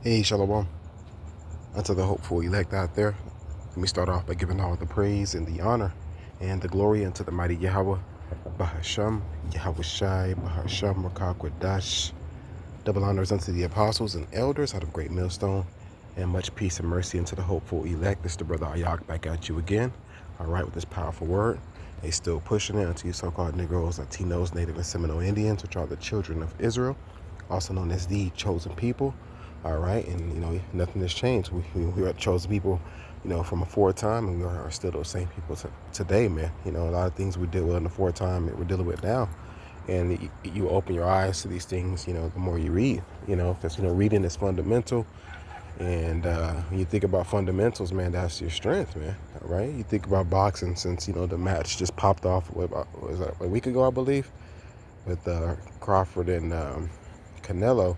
Hey, Shalom, unto the hopeful elect out there. Let me start off by giving all the praise and the honor and the glory unto the mighty Yahweh, Bahasham, Yahweh Shai, Bahasham, Rakakwadash. Double honors unto the apostles and elders out of Great Millstone, and much peace and mercy unto the hopeful elect. This is the brother Ayak back at you again, all right, with this powerful word. They still pushing it unto you so-called Negroes, Latinos, Native and Seminole Indians, which are the children of Israel, also known as the chosen people. All right, and nothing has changed. We are chosen people, from before time, and we are still those same people today, man. A lot of things we deal with in the before time that we're dealing with now, and you open your eyes to these things, the more you read, because reading is fundamental. And when you think about fundamentals, man, that's your strength, man. All right, you think about boxing since the match just popped off. What was that, a week ago, I believe, with Crawford and Canelo.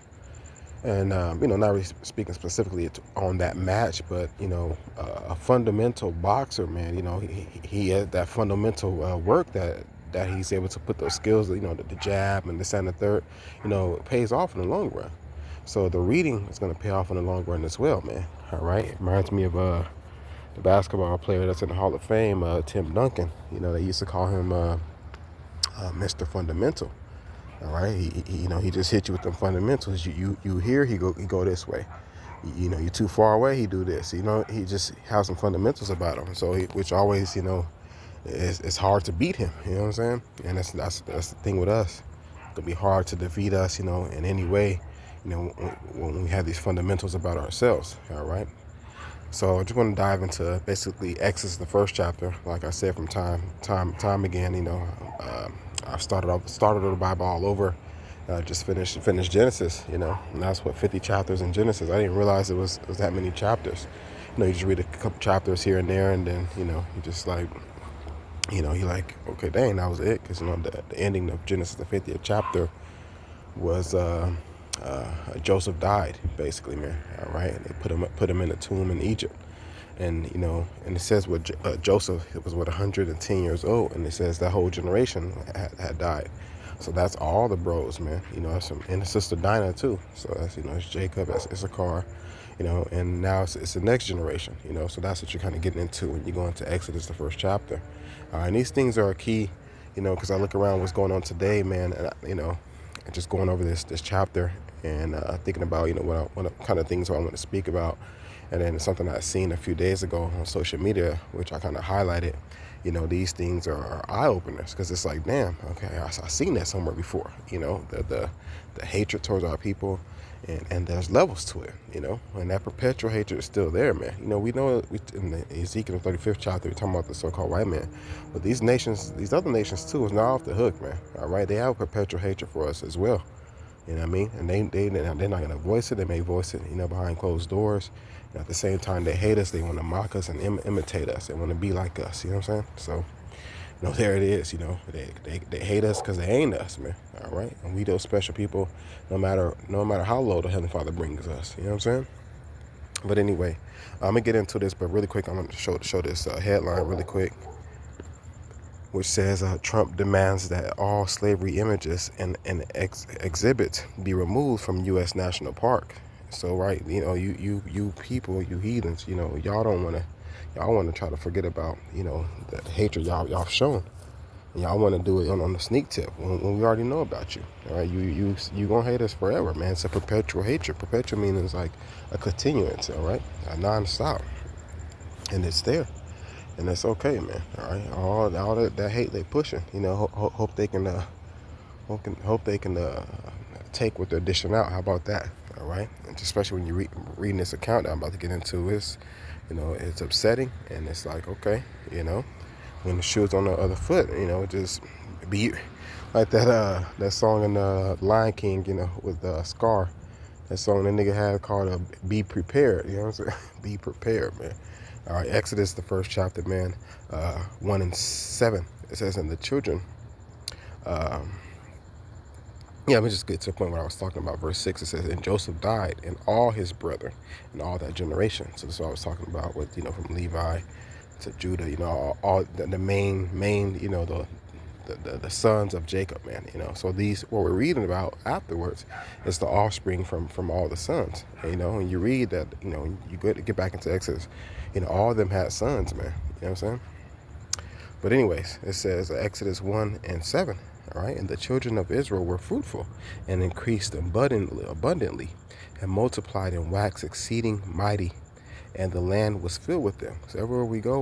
And, not really speaking specifically on that match, but, a fundamental boxer, man, he had that fundamental work that he's able to put those skills, the jab and this and the third, it pays off in the long run. So the reading is going to pay off in the long run as well, man. All right. It reminds me of the basketball player that's in the Hall of Fame, Tim Duncan. They used to call him Mr. Fundamental. All right, he just hit you with them fundamentals. You hear he go this way. You're too far away, he do this. He just has some fundamentals about him. So which always it's hard to beat him. You know what I'm saying? And that's the thing with us. It'll be hard to defeat us. In any way. When we have these fundamentals about ourselves. All right. So I just want to dive into basically Exodus, the first chapter. Like I said, from time again. I've started the Bible all over. Just finished Genesis. And that's what 50 chapters in Genesis. I didn't realize it was that many chapters. You just read a couple chapters here and there, and then you just like, you're like, okay, dang, that was it, because the ending of Genesis, the 50th chapter, was Joseph died, basically, man. All right, and they put him in a tomb in Egypt, and and it says what Joseph was 110 years old, and it says that whole generation had died. So that's all the bros, man. And his sister Dinah too. So that's it's Jacob, that's Issachar, and now it's the next generation. So that's what you're kind of getting into when you go into Exodus, the first chapter. And these things are key, because I look around what's going on today, man, and just going over this chapter and thinking about what kind of things I want to speak about, and then something I seen a few days ago on social media, which I kind of highlighted. These things are eye openers, because it's like, damn, okay, I seen that somewhere before. The hatred towards our people, and there's levels to it. And that perpetual hatred is still there, man. We know in the Ezekiel 35th chapter, we're talking about the so-called white man, but these other nations too, is not off the hook, man. All right, they have perpetual hatred for us as well. You know what I mean? And they're not gonna voice it. They may voice it, behind closed doors. And at the same time, they hate us. They want to mock us and imitate us. They want to be like us. You know what I'm saying? So, there it is. They hate us because they ain't us, man. All right, and we those special people, no matter how low the Heavenly Father brings us. You know what I'm saying? But anyway, I'm gonna get into this, but really quick, I'm gonna show this headline really quick, which says Trump demands that all slavery images and exhibits be removed from U.S. National Park. So, right, you people, you heathens, y'all want to try to forget about, the hatred y'all shown. And y'all want to do it on the sneak tip when we already know about you. All right, you gonna hate us forever, man. It's a perpetual hatred. Perpetual means like a continuance, all right, a non-stop, and it's there. And it's okay, man. All right, all that hate they pushing, hope they can take what they're dishing out. How about that? All right, and especially when you're reading this account that I'm about to get into, it's upsetting, and it's like, okay, when the shoe's on the other foot, just be like that song in Lion King, with Scar. That song that nigga had called "Be Prepared." You know what I'm saying? Be prepared, man. All right, Exodus, the first chapter, man, 1 and 7. It says, "And the children." Let me just get to the point where I was talking about. Verse 6, it says, "And Joseph died, and all his brethren, and all that generation." So this is what I was talking about with, from Levi to Judah, all the main, the the sons of Jacob, man. So these, what we're reading about afterwards, is the offspring from all the sons. And you read that, you get back into Exodus, all of them had sons, man. You know what I'm saying? But anyways, it says Exodus 1:7. All right, and the children of Israel were fruitful and increased abundantly and multiplied and waxed exceeding mighty, and the land was filled with them. So everywhere we go,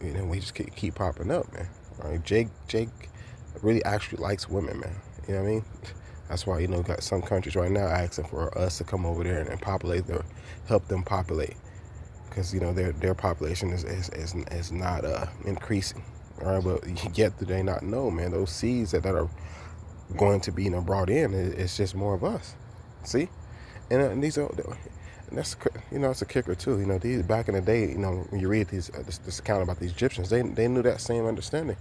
we just keep popping up, man. All right, Jake really actually likes women, man. You know what I mean? That's why, got some countries right now asking for us to come over there and help them populate, because their population is not increasing. All right, but yet do they not know, man? Those seeds that are going to be brought in, it's just more of us. See, and these are. And that's it's a kicker too. These back in the day, when you read this account about these Egyptians, they knew that same understanding.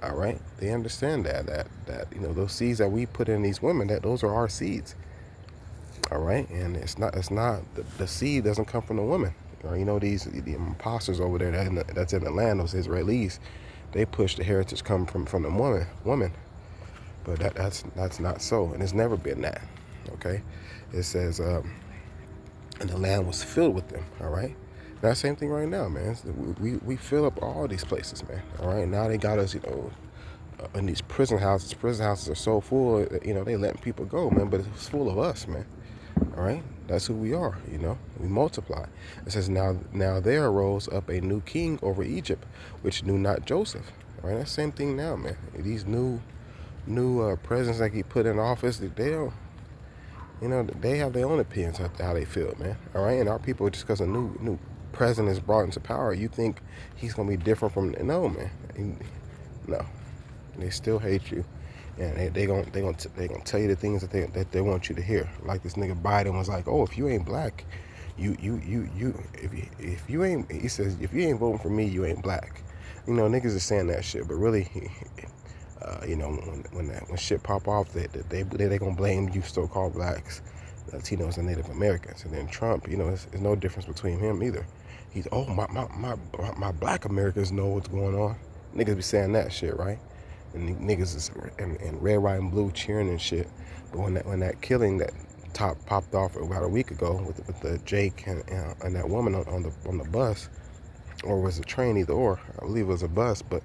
All right, they understand that those seeds that we put in these women, that those are our seeds. All right, and it's not the seed doesn't come from the woman. The imposters over there that's in the land, those Israelis, they push the heritage come from the woman, but that's not so, and it's never been that. Okay, it says. And the land was filled with them. All right. Now, same thing right now, man. We fill up all these places, man. All right. Now they got us, in these prison houses. Prison houses are so full, they letting people go, man. But it's full of us, man. All right. That's who we are. We multiply. It says now there arose up a new king over Egypt, which knew not Joseph. All right. That's the same thing now, man. These new presidents that get put in office, they don't. They have their own opinions of how they feel, man. All right, and our people, just because a new president is brought into power, you think he's gonna be different from? No, man. No, they still hate you, and they gonna tell you the things that they want you to hear. Like this nigga Biden was like, oh, if you ain't black, if you ain't, he says, if you ain't voting for me, you ain't black. Niggas is saying that shit, but really. When shit pop off, they gonna blame you so-called blacks, Latinos, and Native Americans. And then Trump, there's no difference between him either. He's my black Americans know what's going on. Niggas be saying that shit, right? And niggas is and red, white, and blue cheering and shit. But when that killing that popped off about a week ago with the Jake and that woman on the bus, or was a train, either or, I believe it was a bus, but.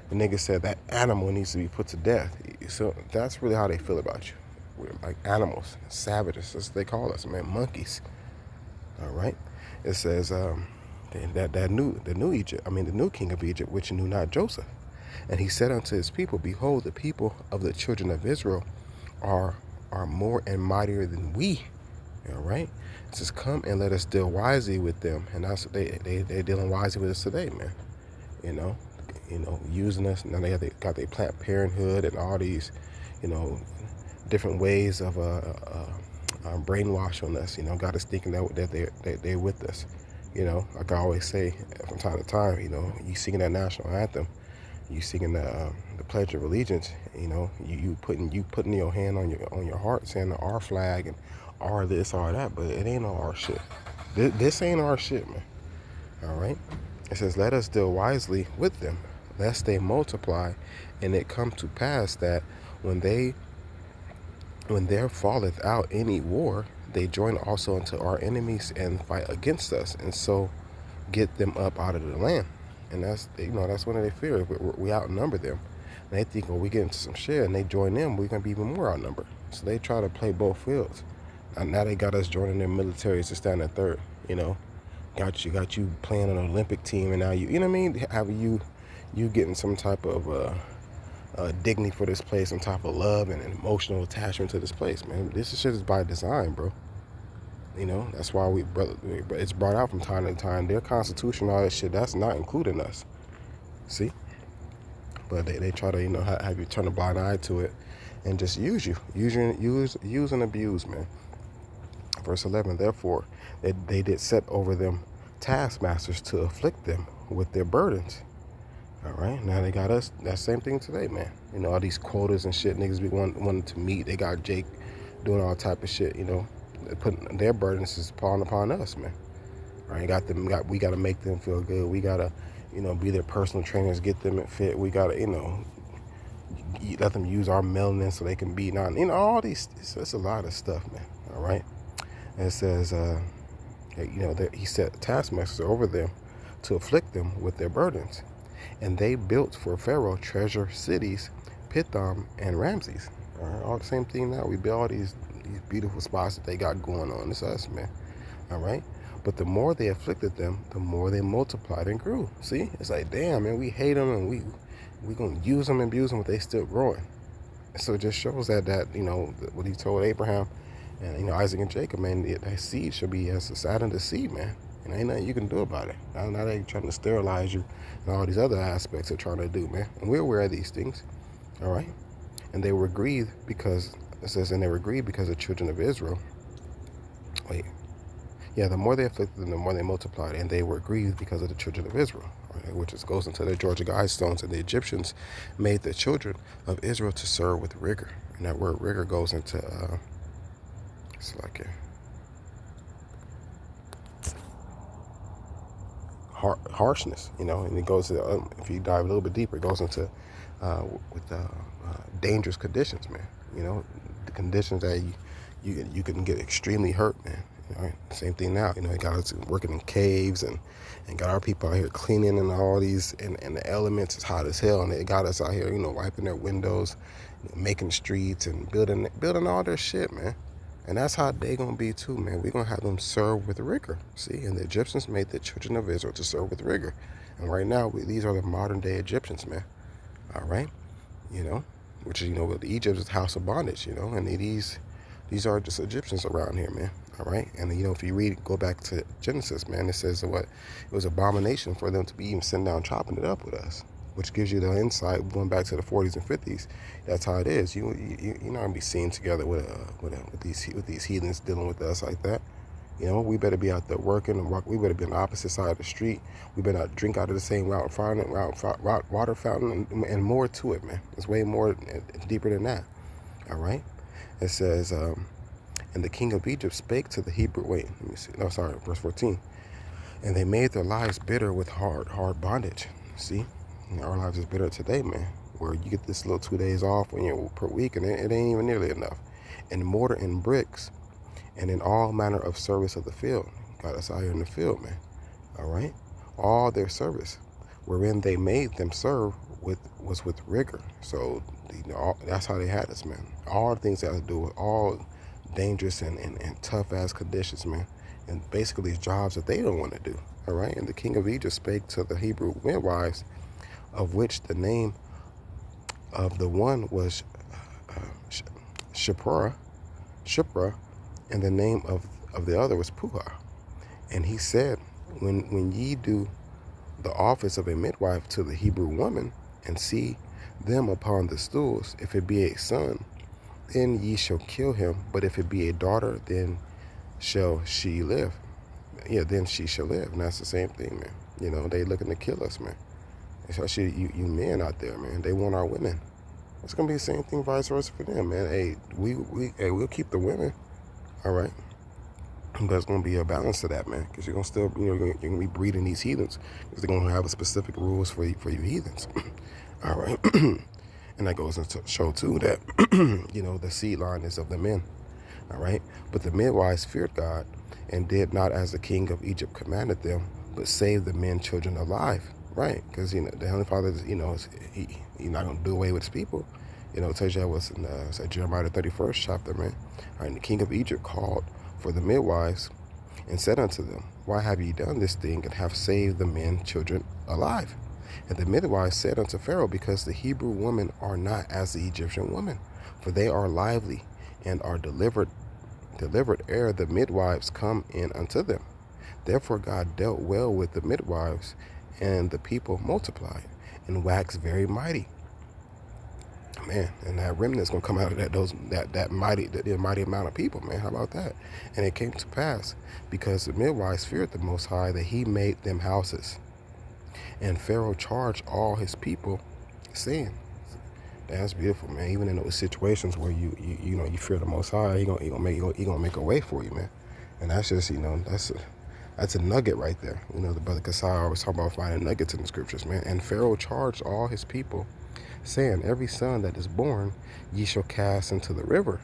The nigga said that animal needs to be put to death. So that's really how they feel about you. We're like animals, savages, as they call us, man, monkeys. All right. It says the new king of Egypt, which knew not Joseph, and he said unto his people, behold, the people of the children of Israel are more and mightier than we. All right. It says, come and let us deal wisely with them, and that's they dealing wisely with us today, man. Using us. Now they got their Planned Parenthood and all these, different ways of brainwashing us. Got us thinking that they're with us. Like I always say from time to time, you singing that national anthem, you singing the Pledge of Allegiance. You putting your hand on your heart, saying the our flag and our this, our that, but it ain't our shit. This ain't our shit, man. All right. It says, let us deal wisely with them, lest they multiply, and it come to pass that when there falleth out any war, they join also unto our enemies and fight against us, and so get them up out of the land. And that's one of their fears. We outnumber them. And they think, well, we get into some shit, and they join them, we're gonna be even more outnumbered. So they try to play both fields. And now they got us joining their militaries to stand at third. Got you playing on an Olympic team, and now you know what I mean? Have you getting some type of dignity for this place, some type of love and an emotional attachment to this place, man. This shit is by design, bro. That's why it's brought out from time to time. Their constitution, all that shit, that's not including us. See? But they try to, have you turn a blind eye to it and just use and abuse, man. Verse 11, therefore, they did set over them taskmasters to afflict them with their burdens. All right, now they got us. That same thing today, man. All these quotas and shit niggas be wanting to meet. They got Jake doing all type of shit, putting their burdens is upon us, man. Right? We got to make them feel good. We got to, be their personal trainers, get them fit. We got to, let them use our melanin so they can be non, all these, it's a lot of stuff, man. All right. And it says, he set taskmasters over them to afflict them with their burdens. And they built for Pharaoh treasure cities, Pithom and Ramses. All right, all the same thing now. We build all these beautiful spots that they got going on. It's us, man. All right. But the more they afflicted them, the more they multiplied and grew. See, it's like, damn, man, we hate them and we gonna use them and abuse them, but they still growing. So it just shows that what he told Abraham and Isaac and Jacob, man, that seed should be as the side of the seed, man. And ain't nothing you can do about it. Now they trying to sterilize you and all these other aspects they're trying to do, man. And we're aware of these things. All right. And they were grieved because it says, and they were grieved because the children of Israel. Wait. Yeah, the more they afflicted them, the more they multiplied, and they were grieved because of the children of Israel, right? Which goes into the Georgia Guidestones. And the Egyptians made the children of Israel to serve with rigor. And that word rigor goes into, it's like a harshness, and it goes to, if you dive a little bit deeper, it goes into dangerous conditions, man. The conditions that you can get extremely hurt, man. Right? Same thing now. It got us working in caves and got our people out here cleaning and all these, and the elements is hot as hell, and it got us out here, wiping their windows, making streets and building all their shit, man. And that's how they gonna be too, man. We're gonna have them serve with rigor. See, and the Egyptians made the children of Israel to serve with rigor. And right now, these are the modern day Egyptians, man. All right, which is with Egypt is house of bondage, and these are just Egyptians around here, man. All right. And if you go back to Genesis, man, it says it was abomination for them to be even sitting down chopping it up with us, which gives you the insight going back to the 40s and 50s. That's how it is. You're not gonna be seen together with these heathens dealing with us like that. We better be out there working, and we better be on the opposite side of the street. We better not drink out of the same water fountain, and more to it, man. It's way more deeper than that. All right. It says, and the king of Egypt spake to the Hebrew. Wait, let me see. No, sorry, verse 14. And they made their lives bitter with hard bondage. See, our lives is bitter today, man. Where you get this little 2 days off per week, and it ain't even nearly enough. And mortar and bricks, and in all manner of service of the field. Got us out here in the field, man. All right, all their service, wherein they made them serve was with rigor. So that's how they had us, man. All the things that had to do with all dangerous and tough ass conditions, man, and basically jobs that they don't want to do. All right. And the king of Egypt spake to the Hebrew midwives, of which the name of the one was Shipra, and the name of the other was Puah. And he said, when ye do the office of a midwife to the Hebrew woman, and see them upon the stools, if it be a son, then ye shall kill him. But if it be a daughter, then shall she live. Yeah, then she shall live. And that's the same thing, man. They looking to kill us, man. Especially you men out there, man. They want our women. It's gonna be the same thing, vice versa for them, man. Hey, we'll keep the women, all right. But it's gonna be a balance to that, man. Because you're gonna still, you're gonna be breeding these heathens, because they're gonna have a specific rules for you heathens, all right. And that goes into show too that, the seed line is of the men. All right. But the midwives feared God and did not as the king of Egypt commanded them, but saved the men children alive. Right. Because, the Heavenly Father, he's not going to do away with his people. It tells you that was in Jeremiah the 31st chapter, man. All right. And the king of Egypt called for the midwives and said unto them, why have ye done this thing and have saved the men children alive? And the midwives said unto Pharaoh, because the Hebrew women are not as the Egyptian women, for they are lively and are delivered ere the midwives come in unto them. Therefore God dealt well with the midwives, and the people multiplied and waxed very mighty. Man, and that remnant's gonna come out of that mighty amount of people, man. How about that? And it came to pass, because the midwives feared the Most High, that he made them houses. And Pharaoh charged all his people, saying, that's beautiful, man. Even in those situations where you fear the Most High, he gonna make a way for you, man. And that's just, that's a nugget right there. The brother Kasai always talk about finding nuggets in the scriptures, man. And Pharaoh charged all his people, saying, every son that is born ye shall cast into the river,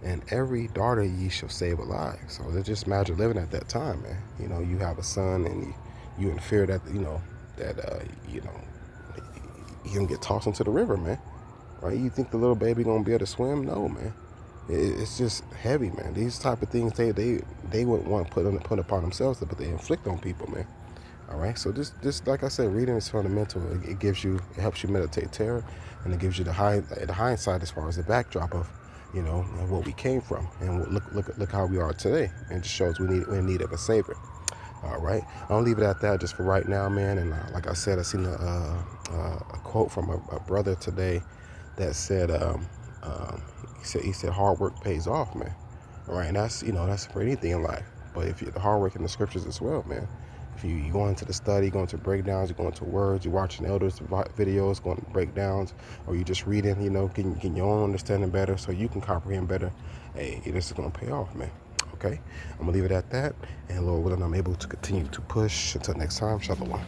and every daughter ye shall save alive. So just imagine living at that time, man. You know, you have a son, and you in fear that, he gonna get tossed into the river, man. Right? You think the little baby gonna be able to swim? No, man. It's just heavy, man. These type of things they wouldn't want to put upon themselves, but they inflict on people, man. All right. So just like I said, reading is fundamental. It helps you meditate terror, and it gives you the hindsight as far as the backdrop of, and what we came from, and look how we are today. And it just shows we're in need of a savior. All right. I'll leave it at that just for right now, man. And like I said, I seen a quote from a brother today that said, he said hard work pays off, man. All right, and that's for anything in life. But if you're the hard work in the scriptures as well, man. If you go into the study, going to breakdowns, you're going to words, you're watching elders videos, going to breakdowns, or you're just reading, getting your own understanding better so you can comprehend better. Hey, this is going to pay off, man. Okay, I'm gonna leave it at that, and Lord willing, I'm able to continue to push. Until next time, shalom.